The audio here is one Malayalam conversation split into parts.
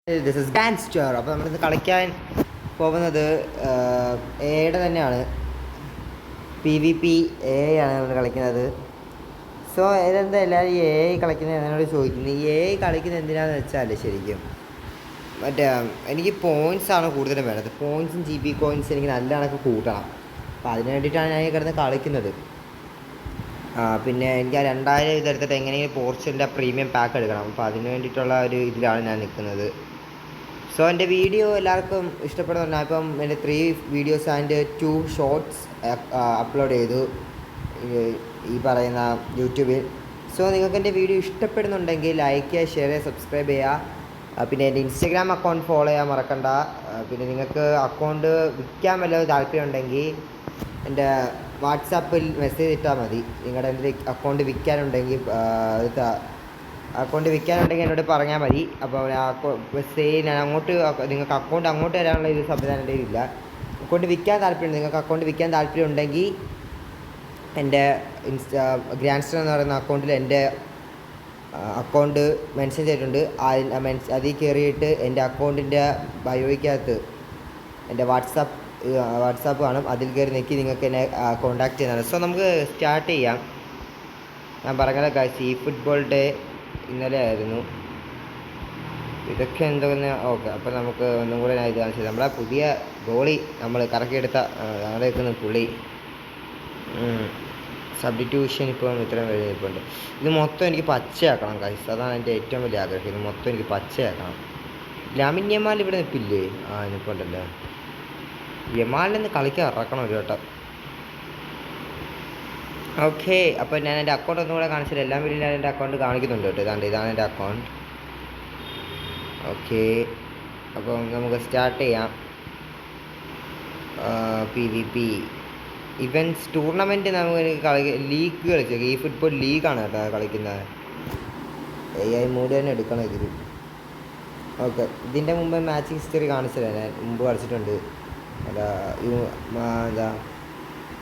This is gangster. അപ്പോൾ നമ്മളിന്ന് കളിക്കാൻ പോകുന്നത് എയുടെ തന്നെയാണ്. PvP എ ആണ് നമ്മൾ കളിക്കുന്നത്. സോ ഇതെന്താ എല്ലാവരും എ കളിക്കുന്നത് എന്നോട് ചോദിക്കുന്നത്. ഈ എ കളിക്കുന്നത് എന്തിനാണെന്ന് വെച്ചാൽ ശരിക്കും മറ്റേ എനിക്ക് പോയിൻറ്റ്സാണ് കൂടുതലും വേണ്ടത്. പോയിൻറ്റ്സും GB കോയിൻസ് എനിക്ക് നല്ല കണക്ക് കൂട്ടണം. അപ്പോൾ അതിന് വേണ്ടിയിട്ടാണ് ഞാൻ കിടന്ന് കളിക്കുന്നത്. പിന്നെ എനിക്ക് ആ 2000 ഇതെടുത്തിട്ട് എങ്ങനെയും പോർച്ചുഗലിൻ്റെ പ്രീമിയം പാക്ക് എടുക്കണം. അപ്പോൾ അതിന് വേണ്ടിയിട്ടുള്ള ഒരു ഇതിലാണ് ഞാൻ നിൽക്കുന്നത്. സോ എൻ്റെ വീഡിയോ എല്ലാവർക്കും ഇഷ്ടപ്പെടുന്നുണ്ട്. ഇപ്പം എൻ്റെ 3 വീഡിയോസ് ആൻഡ് 2 ഷോർട്സ് അപ്ലോഡ് ചെയ്തു ഈ പറയുന്ന യൂട്യൂബിൽ. സോ നിങ്ങൾക്ക് എൻ്റെ വീഡിയോ ഇഷ്ടപ്പെടുന്നുണ്ടെങ്കിൽ ലൈക്ക് ചെയ്യുക, ഷെയർ ചെയ്യുക, സബ്സ്ക്രൈബ് ചെയ്യുക. പിന്നെ എൻ്റെ ഇൻസ്റ്റഗ്രാം അക്കൗണ്ട് ഫോളോ ചെയ്യാൻ മറക്കണ്ട. പിന്നെ നിങ്ങൾക്ക് അക്കൗണ്ട് വിൽക്കാൻ വല്ല താല്പര്യം ഉണ്ടെങ്കിൽ എൻ്റെ വാട്സാപ്പിൽ മെസ്സേജ് ഇട്ടാൽ മതി. നിങ്ങളുടെ എൻ്റെ അക്കൗണ്ട് വിൽക്കാനുണ്ടെങ്കിൽ എന്നോട് പറഞ്ഞാൽ മതി. അപ്പോൾ ഞാൻ അങ്ങോട്ട് നിങ്ങൾക്ക് അക്കൗണ്ട് അങ്ങോട്ട് തരാനുള്ള ഒരു സംവിധാനം എൻ്റെ ഇല്ല. അക്കൗണ്ട് വിൽക്കാൻ താല്പര്യമുണ്ട്. നിങ്ങൾക്ക് അക്കൗണ്ട് വിൽക്കാൻ താല്പര്യം ഉണ്ടെങ്കിൽ എൻ്റെ ഗ്രാൻഡ്സ്റ്റർ എന്ന് പറയുന്ന അക്കൗണ്ടിൽ എൻ്റെ അക്കൗണ്ട് മെൻഷൻ ചെയ്തിട്ടുണ്ട്. അതിൽ കയറിയിട്ട് എൻ്റെ അക്കൗണ്ടിൻ്റെ ബയോയ്ക്കകത്ത് എൻ്റെ വാട്സാപ്പ് കാണും. അതിൽ കയറി നോക്കി നിങ്ങൾക്ക് എന്നെ കോൺടാക്ട് ചെയ്യുന്നതാണ്. സോ നമുക്ക് സ്റ്റാർട്ട് ചെയ്യാം. ഞാൻ പറഞ്ഞത് ഗൈസ്, ഈ ഫുട്ബോൾ ഡേ ഇന്നലെ ആയിരുന്നു. ഇതൊക്കെ എന്തോന്ന് ഓക്കെ. അപ്പോൾ നമുക്ക് ഒന്നും കൂടെ ഞാൻ ഇത് കാണിച്ചത് നമ്മളെ പുതിയ ഗോളി നമ്മൾ കറക്കിയെടുത്ത ഞങ്ങളുടെ നിൽക്കുന്ന പുള്ളി സബ്സ്റ്റിറ്റ്യൂഷൻ ഇപ്പോൾ ഇത്രയും കഴിഞ്ഞിട്ടുണ്ട്. ഇത് മൊത്തം എനിക്ക് പച്ചയാക്കണം ഗൈസ്. അതാണ് എൻ്റെ ഏറ്റവും വലിയ ആഗ്രഹം. ഇത് മൊത്തം എനിക്ക് പച്ചയാക്കണം. ലാമിൻ യമാൽ ഇവിടെ നിൽപ്പില്ലേ? നിൽപ്പുണ്ടല്ലോ. യമാലിനെ കളിക്കാൻ ഇറക്കണം ഒരു വട്ടം. ഓക്കെ, അപ്പോൾ ഞാൻ എൻ്റെ അക്കൗണ്ട് ഒന്നും കൂടെ കാണിച്ചില്ല. എല്ലാ വീഡിയോയിലും ഞാൻ എൻ്റെ അക്കൗണ്ട് കാണിക്കുന്നുണ്ട് കേട്ടോ. ഇതാണ് എൻ്റെ അക്കൗണ്ട്. ഓക്കെ, അപ്പം നമുക്ക് സ്റ്റാർട്ട് ചെയ്യാം. PvP ഇവൻറ്റ്സ് ടൂർണമെൻറ്റ് നമുക്ക് ലീഗ് കളിച്ചേക്കാം. ഈ ഫുട്ബോൾ ലീഗാണ് കേട്ടോ കളിക്കുന്നത്. AI മൂഡ് തന്നെ എടുക്കണം ഇതിൽ. ഓക്കെ, ഇതിൻ്റെ മുമ്പ് മാച്ച് ഹിസ്റ്ററി കാണിച്ചില്ല. ഞാൻ മുമ്പ് കളിച്ചിട്ടുണ്ട്. എന്താ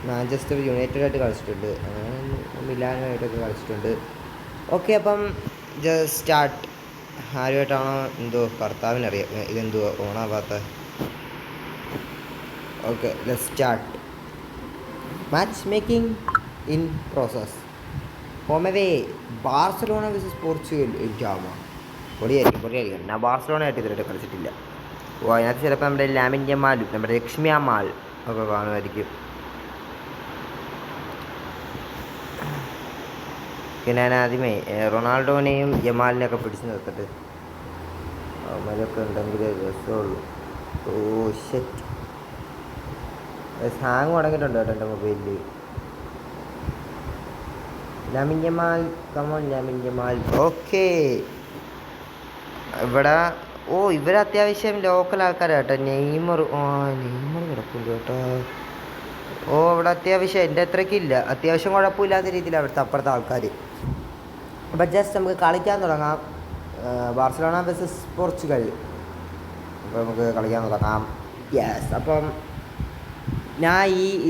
മാഞ്ചസ്റ്റർ യുണൈറ്റഡായിട്ട് കളിച്ചിട്ടുണ്ട്, അങ്ങനെ മിലാനുമായിട്ടൊക്കെ കളിച്ചിട്ടുണ്ട്. ഓക്കെ, അപ്പം ജസ്റ്റ് സ്റ്റാർട്ട്. ആരുമായിട്ടാണോ എന്തോ കർത്താവിനറിയാം ഇതെന്തോ ഓണാവാത്ത. Okay, let's start. Match making in process. Home away Barcelona versus Portugal. പൊടിയായിരിക്കും. ഞാൻ ബാർസലോണയായിട്ട് ഇതുവരെ കളിച്ചിട്ടില്ല. അതിനകത്ത് ചിലപ്പോൾ നമ്മുടെ ലാമിൻ യമാലും നമ്മുടെ ലക്ഷ്മി അമാൽ ഒക്കെ കാണുമായിരിക്കും. പിന്നെ ഞാൻ ആദ്യമേ റൊണാൾഡോനെയും യമാലിനെയൊക്കെ പിടിച്ച് നിർത്തിട്ട് അവന്മാരൊക്കെ ഉണ്ടെങ്കിൽ രസമുള്ളൂ. ഓ ഷെറ്റ്, ഹാങ് തുടങ്ങിയിട്ടുണ്ട് കേട്ടോ എൻ്റെ മൊബൈലിൽ. Lamine Yamal, come on Lamine Yamal. Okay, ഇവിടെ ഇവർ അത്യാവശ്യം ലോക്കൽ ആൾക്കാരാണ് കേട്ടോ. നെയ്മർ കിടക്കുന്നുണ്ട് കേട്ടോ. ഇവിടെ അത്യാവശ്യം എൻ്റെ അത്രയ്ക്കില്ല, അത്യാവശ്യം കുഴപ്പമില്ലാത്ത രീതിയിൽ അവിടുത്തെ അപ്പുറത്തെ ആൾക്കാർ. അപ്പം ജസ്റ്റ് നമുക്ക് കളിക്കാൻ തുടങ്ങാം. Barcelona versus Portugal. അപ്പോൾ നമുക്ക് കളിക്കാൻ തുടങ്ങാം. യെസ്, അപ്പം ഞാൻ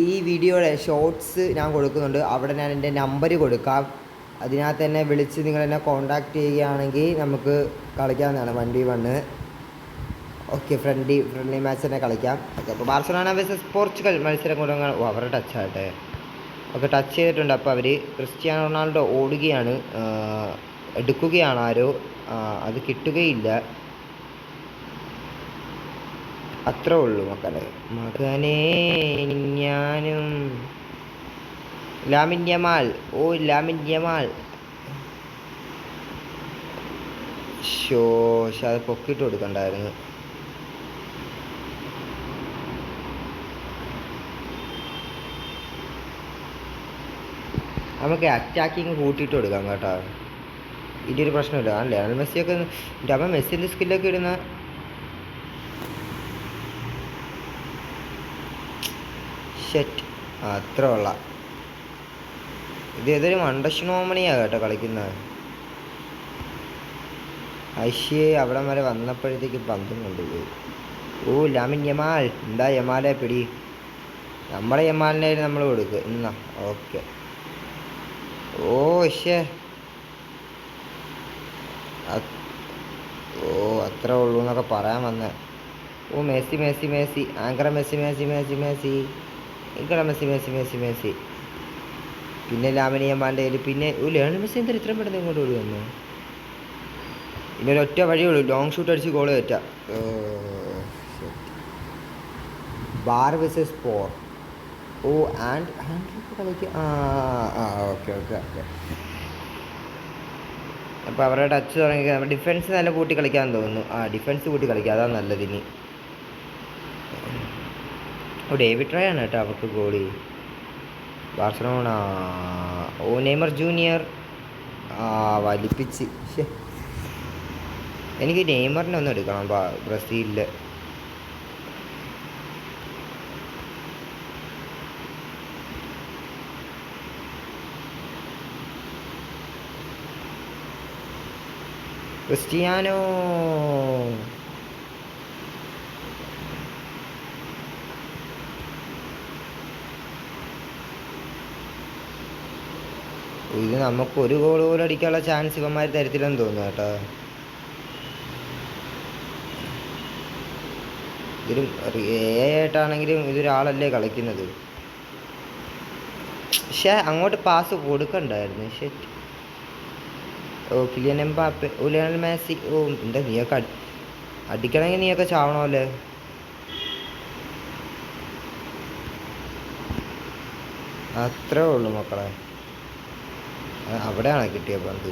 ഈ വീഡിയോയുടെ ഷോർട്സ് ഞാൻ കൊടുക്കുന്നുണ്ട്. അവിടെ ഞാൻ എൻ്റെ നമ്പർ കൊടുക്കാം. അതിനകത്ത് തന്നെ വിളിച്ച് നിങ്ങളെന്നെ കോൺടാക്റ്റ് ചെയ്യുകയാണെങ്കിൽ നമുക്ക് കളിക്കാവുന്നതാണ് 1v1. ഓക്കെ, ഫ്രണ്ട്ലി മാച്ച് തന്നെ കളിക്കാം. ഓക്കെ, അപ്പോൾ ബാർസലോണ വേഴ്സസ് പോർച്ചുഗൽ മത്സരം കൊടുങ്ങാൻ. അവരുടെ ടച്ചാകട്ടെ. ഓക്കെ, ടച്ച് ചെയ്തിട്ടുണ്ട്. അപ്പോൾ അവർ ക്രിസ്ത്യാനോ റൊണാൾഡോ ഓടുകയാണ്, എടുക്കുകയാണ് ആരോ, അത് കിട്ടുകയില്ല. അത്രേ ഉള്ളൂ മകനേ. ഞാനും ലാമിൻ യമാൽ. ലാമിൻ യമാൽ അത് പൊക്കിയിട്ട് കൊടുക്കണ്ടായിരുന്നു. നമുക്ക് അറ്റാക്കിങ് കൂട്ടിയിട്ട് കൊടുക്കാം കേട്ടോ. ഇതിൻ്റെ പ്രശ്നമില്ല. ലയണൽ മെസ്സിയൊക്കെ മെസ്സിൻ്റെ സ്കില്ലൊക്കെ ഇടുന്ന ഷെറ്റ് അത്ര ഉള്ള. ഇത് ഏതൊരു മണ്ടഷ്ണോമണിയാണ് കേട്ടോ കളിക്കുന്നത്. അവിടം വരെ വന്നപ്പോഴത്തേക്ക് പന്തും കൊണ്ടുപോയി. Lamine Yamal. എന്താ യമാലെ പിടി. നമ്മുടെ യമാലിനെ നമ്മൾ കൊടുക്കുക എന്നാ. ഓക്കെ, ഓ അത്രേ ഉള്ളൂ എന്നൊക്കെ പറയാൻ വന്നേ. ഓ മെസ്സി മെസ്സി മെസ്സി ആങ്കറ മെസ്സി മെസ്സി മെസ്സി മെസ്സി ഇങ്കറ മെസ്സി മെസ്സി മെസ്സി മെസ്സി. പിന്നെ ലാമിനിയമ്മാൻ്റെ പിന്നെ ലേണൽ മെസ്സി എന്തായാലും ഇത്രയും പെട്ടെന്ന് ഇങ്ങോട്ട് ഓടി വന്നു. ഇനി ഒരു ഒറ്റ വഴിയുള്ളൂ, ലോങ് ഷൂട്ട് അടിച്ച് ഗോൾ കയറ്റാം. ബാർ വേഴ്സസ് പോർ. ഓ കളിക്കുക. Okay okay okay. അപ്പോൾ അവരുടെ ടച്ച് തുടങ്ങി. നമ്മുടെ ഡിഫൻസ് നല്ല കൂട്ടി കളിക്കാൻ തോന്നുന്നു. ഡിഫൻസ് കൂട്ടി കളിക്കുക, അതാണ് നല്ലത്. ഇനി ഡേവിഡ് റോയ് ആണ് കേട്ടോ അവർക്ക് ഗോളി. ബാർസലോണ. നെയ്മർ ജൂനിയർ വലിപ്പിച്ച്. എനിക്ക് നെയ്മറിനെ ഒന്ന് എടുക്കണം ബ്രസീലിൽ. ക്രിസ്റ്റിയാനോ. ഇത് നമുക്ക് ഒരു ഗോൾ പോലും അടിക്കാനുള്ള ചാൻസ് ഇവന്മാർ തരത്തില്ലെന്ന് തോന്നുന്നു കേട്ടോ. ഇതിലും ആയിട്ടാണെങ്കിലും ഇതൊരാളല്ലേ കളിക്കുന്നത്. പക്ഷേ അങ്ങോട്ട് പാസ് കൊടുക്കണ്ടായിരുന്നു. ശരി. Kylian Mbappe. Lionel Messi. എന്താ നീയൊക്കെ അടിക്കണമെങ്കിൽ നീയൊക്കെ ചാവണമല്ലേ. അത്രേ ഉള്ളൂ മക്കളെ. അവിടെയാണ് കിട്ടിയ പന്ത്.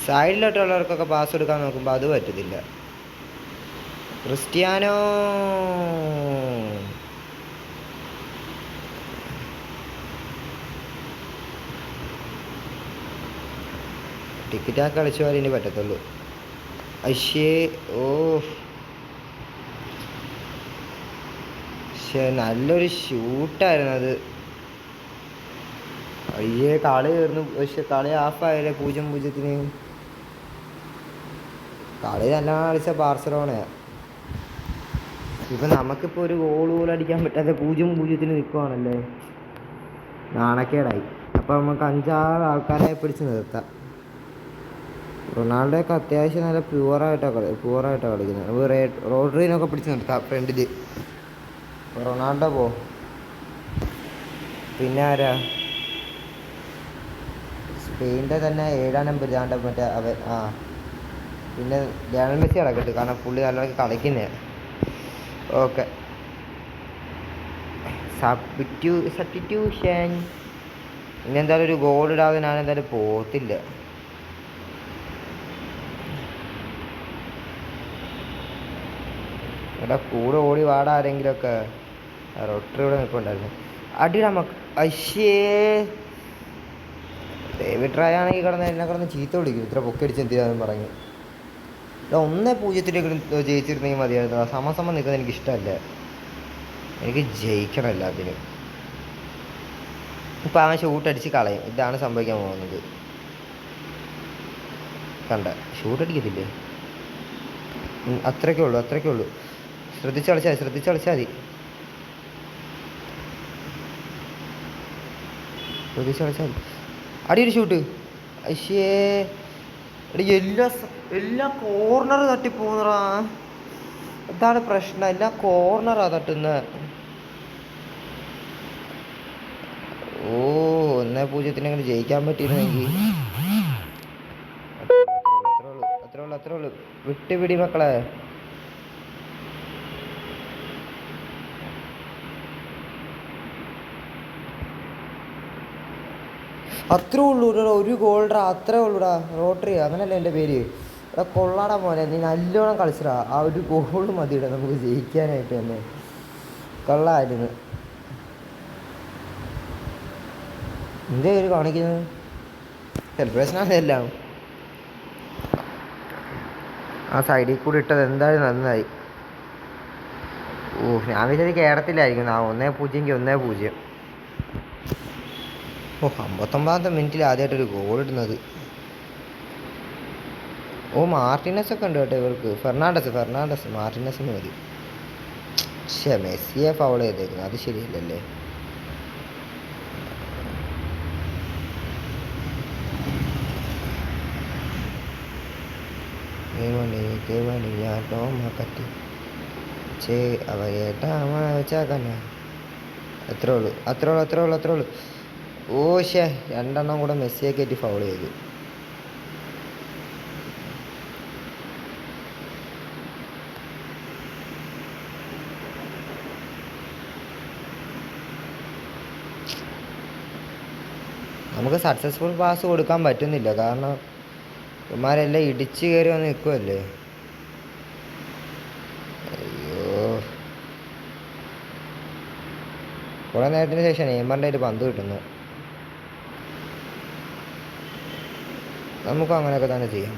സൈഡിലോട്ടുള്ളവർക്കൊക്കെ പാസ് കൊടുക്കാൻ നോക്കുമ്പോൾ അത് പറ്റത്തില്ല. ക്രിസ്റ്റിയാനോ. ടിക്കറ്റാക്കി കളിച്ചു പോയാലേ ഇനി പറ്റത്തുള്ളൂ. അശ്ശേ. പക്ഷേ നല്ലൊരു ഷൂട്ടായിരുന്നു അത്. അയ്യേ കളി തീർന്നു. പക്ഷെ കളി ഹാഫായാലേ 0-0. കളി നല്ല കളിച്ച ബാർസലോണയാണ്. ഇപ്പം നമുക്കിപ്പോൾ ഒരു ഗോൾ പോലും അടിക്കാൻ പറ്റാതെ 0-0 നിൽക്കുവാണല്ലേ. നാണക്കേടായി. അപ്പോൾ നമുക്ക് 5-6 ആൾക്കാരെ പിടിച്ച് നിർത്താം. റൊണാൾഡോയൊക്കെ അത്യാവശ്യം നല്ല പ്യുവറായിട്ടാണ് കളിക്കുന്നത്. റോഡ്രീനൊക്കെ പിടിച്ച് നിർത്താം ഫ്രണ്ടിൽ. റൊണാൾഡോ പോ. പിന്നെ ആരാ? സ്പെയിൻ്റെ തന്നെ 7-ാം നമ്പർ മറ്റേ പിന്നെ ലയണൽ മെസ്സി കിടക്കട്ടെ, കാരണം പുള്ളി നല്ലതൊക്കെ കളിക്കുന്നതാണ്. ഓക്കെ. സബ്സ്റ്റിറ്റ്യൂഷൻ. ഇനി എന്തായാലും ഒരു ഗോൾ ഇടാതെ ഞാൻ എന്തായാലും പോകത്തില്ല. ഇവിടെ കൂടെ ഓടി വാടാ ആരെങ്കിലുമൊക്കെ. റൊട്ടറി ഇവിടെ നിൽപ്പുണ്ടായിരുന്നു. അടിയിടാൻ അശ്ശേ. ഡേവിഡ് റായ് ആണെങ്കിൽ എന്നെ കിടന്ന് ചീത്ത വിളിക്കും, ഇത്ര പൊക്കടിച്ച് എന്തിനാന്ന് പറഞ്ഞു. 1-0 ജയിച്ചിരുന്നെങ്കിൽ മതിയായിരുന്നു. സമം നിൽക്കുന്നത് എനിക്കിഷ്ടമല്ല. എനിക്ക് ജയിക്കണം എല്ലാത്തിനും. ഇപ്പം അവൻ ഷൂട്ടടിച്ച് കളയും. ഇതാണ് സംഭവിക്കാൻ പോകുന്നത്. കണ്ട ഷൂട്ടടിക്കത്തില്ലേ. അത്രയ്ക്കേ ഉള്ളൂ. ശ്രദ്ധിച്ച് കളിച്ചാൽ മതി. അടിയൊരു ഷൂട്ട്. അശ്ശേ. എല്ലാ കോർണർ തട്ടിപ്പോന്നറാ. അതാണ് പ്രശ്നം. എല്ലാ കോർണറാ തട്ടുന്നത്. 1-0 ജയിക്കാൻ പറ്റിയിരുന്നെങ്കിൽ. അത്രേ ഉള്ളൂ. വിട്ടുപിടി മക്കളെ. അത്രേ ഉള്ളൂ. ഒരു ഗോൾഡറാ. അത്രേ ഉള്ളൂടാ. റോട്ടറി അങ്ങനല്ലേ എൻ്റെ പേര്. ഇവിടെ കൊള്ളാടാ മോനെ, നീ നല്ലോണം കളിച്ചടാ. ആ ഒരു ഗോൾ മതിയിടാ നമുക്ക് ജയിക്കാനായിട്ട് തന്നെ. കൊള്ളായിരുന്നു. എന്തേ ഒരു കാണിക്കുന്നത്? സെലിബ്രേഷനാണ് എല്ലാം. ആ സൈഡിൽ കൂടി ഇട്ടത് എന്തായാലും നന്നായി. ഞാൻ വിചാരിച്ച് കേരളത്തിലായിരിക്കും. 1-0. 59-ാമത്തെ മിനിറ്റിൽ ആദ്യമായിട്ടൊരു ഗോൾ ഇടുന്നത്. മാർട്ടിനസ് ഒക്കെ ഉണ്ട് കേട്ടോ ഇവർക്ക്. ഫെർണാണ്ടസ് മാർട്ടിനസിന് മതി. മെസ്സിയെ ഫൗൾ ചെയ്തേക്കുന്നത് അത് ശരിയല്ലല്ലേ. അത്രേ ഉള്ളൂ അത്രേ ഉള്ളൂ അത്രേ ഉള്ളൂ അത്രേ ഉള്ളൂ. ഓ ശേ, രണ്ടെണ്ണം കൂടെ മെസ്സിയെ കയറ്റി ഫൗൾ ചെയ്തു. നമുക്ക് സക്സസ്ഫുൾ പാസ് കൊടുക്കാൻ പറ്റുന്നില്ല, കാരണം ഇവന്മാരെല്ലാം ഇടിച്ച് കയറി വന്ന് നിൽക്കുമല്ലേ. അയ്യോ, കുറേ നേരത്തിന് ശേഷം നെയ്മറിൻ്റെ ഒരു പന്ത് കിട്ടുന്നു. നമുക്കും അങ്ങനെയൊക്കെ തന്നെ ചെയ്യാം.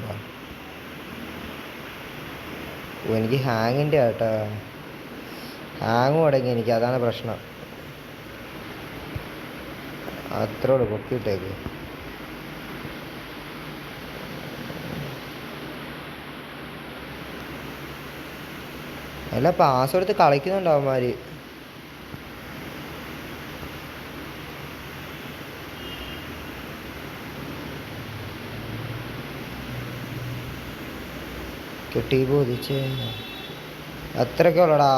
എനിക്ക് ഹാങ്ങിൻ്റെ കേട്ടോ, ഹാങ്ങും അടങ്ങി എനിക്ക്, അതാണ് പ്രശ്നം. അത്രേ ഉള്ളൂ, പൊക്കിയിട്ടേക്ക്. അല്ല, പാസ് എടുത്ത് കളിക്കുന്നുണ്ട് അവന്മാർ. കിട്ടി ബോധിച്ച് അത്രയൊക്കെ ഉള്ളടാ.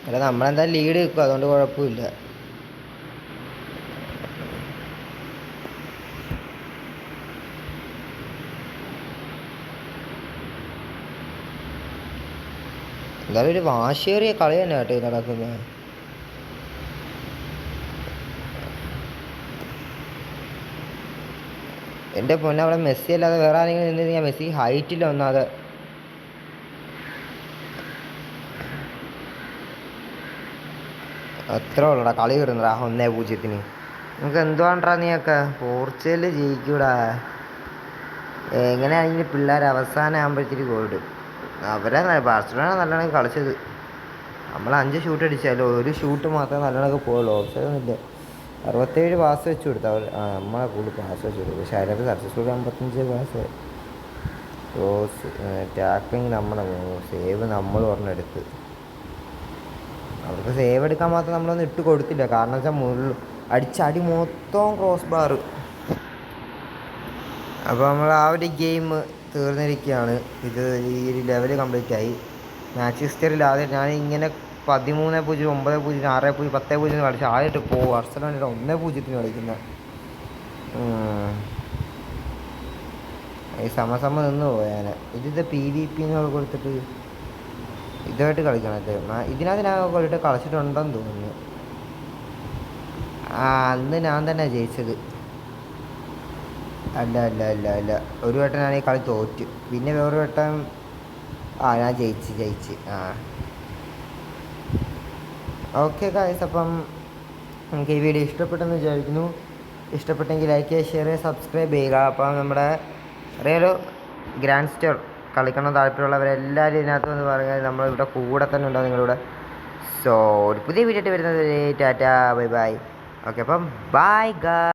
അല്ല, നമ്മളെന്തായാലും ലീഡ് നിൽക്കും, അതുകൊണ്ട് കുഴപ്പമില്ല. എന്തായാലും ഒരു വാശിയേറിയ കളി തന്നെ കേട്ടോ ഈ നടക്കുന്നത്. എൻ്റെ പൊന്നെ, അവിടെ മെസ്സി അല്ലാതെ വേറെ ആരെങ്കിലും നിന്ന് ഞാൻ മെസ്സി ഹൈറ്റില്ല ഒന്നാതെ. അത്ര ഉള്ളടാ, കളി വരുന്നടാ 1-0. നമുക്ക് എന്തുവാണ്ടാ നീയൊക്കെ, പോർച്ചുഗൽ ജയിക്കൂടാ എങ്ങനെയാണെങ്കിലും. പിള്ളേർ അവസാനം ആകുമ്പോഴത്തേക്ക് ഗോൾഡ് അവരെ ബാർസലോണ നല്ലോണം കളിച്ചത്. നമ്മൾ 5 ഷൂട്ട് അടിച്ചാലോ, ഒരു ഷൂട്ട് മാത്രമേ നല്ലോണമൊക്കെ പോകുള്ളൂ. ഓപ്ഷനൊന്നുമില്ല. 67 പാസ് വെച്ച് കൊടുത്തു അവർ. നമ്മളെ കൂടുതൽ പാസ് വെച്ച് കൊടുത്തു. പക്ഷേ അതിനകത്ത് സക്സസ്ഫുൾ 55 പാസ്. ക്രോസ്, ടാക്ലിങ് നമ്മളെ, സേവ് നമ്മൾ പറഞ്ഞെടുത്ത്. അവർക്ക് സേവ് എടുക്കാൻ മാത്രം നമ്മളൊന്നും ഇട്ട് കൊടുത്തില്ല, കാരണം വെച്ചാൽ അടി മൊത്തം ക്രോസ് ബാർ. അപ്പോൾ നമ്മൾ ആ ഒരു ഗെയിം തീർന്നിരിക്കുകയാണ്. ഇത് ഈ ഒരു ലെവൽ കംപ്ലീറ്റ് ആയി. മാച്ച് ഹിസ്റ്ററിയിൽ ആദ്യം ഞാൻ ഇങ്ങനെ 13-0, 9-0, 6-0, 10-0 കളിച്ച് ആദ്യമായിട്ട് പോകും. ബാർസലോണ 1-0 കളിക്കുന്നത്. ഈ സമ നിന്ന് പോയാൽ ഇതിൻ്റെ PVP എന്നൊക്കെ കൊടുത്തിട്ട് ഇതായിട്ട് കളിക്കണത്. ഇതിനകത്ത് ഞാൻ കൊണ്ടിട്ട് കളിച്ചിട്ടുണ്ടെന്ന് തോന്നുന്നു. അന്ന് ഞാൻ തന്നെ ജയിച്ചത്. അല്ല, ഒരു വട്ടം ഞാൻ ഈ കളി തോറ്റു. പിന്നെ വേറൊരു വട്ടം ഞാൻ ജയിച്ച്. ഓക്കെ ഗായ്സ്, അപ്പം നമുക്ക് ഈ വീഡിയോ ഇഷ്ടപ്പെട്ടെന്ന് വിചാരിക്കുന്നു. ഇഷ്ടപ്പെട്ടെങ്കിൽ ലൈക്ക് ചെയ്യുക, ഷെയർ ചെയ്യുക, സബ്സ്ക്രൈബ് ചെയ്യുക. അപ്പം നമ്മുടെ അറിയാലോ, ഗ്രാൻഡ് സ്റ്റോർ കളിക്കണം താല്പര്യമുള്ളവരെല്ലാവരും ഇതിനകത്ത് എന്ന് പറഞ്ഞാൽ നമ്മളിവിടെ കൂടെ തന്നെ ഉണ്ടാവും നിങ്ങളിവിടെ. സോ ഒരു പുതിയ വീഡിയോ ആയിട്ട് വരുന്നത് ടാറ്റാ ബൈ ബൈ. ഓക്കെ, അപ്പം ബൈ ഗായ്സ്.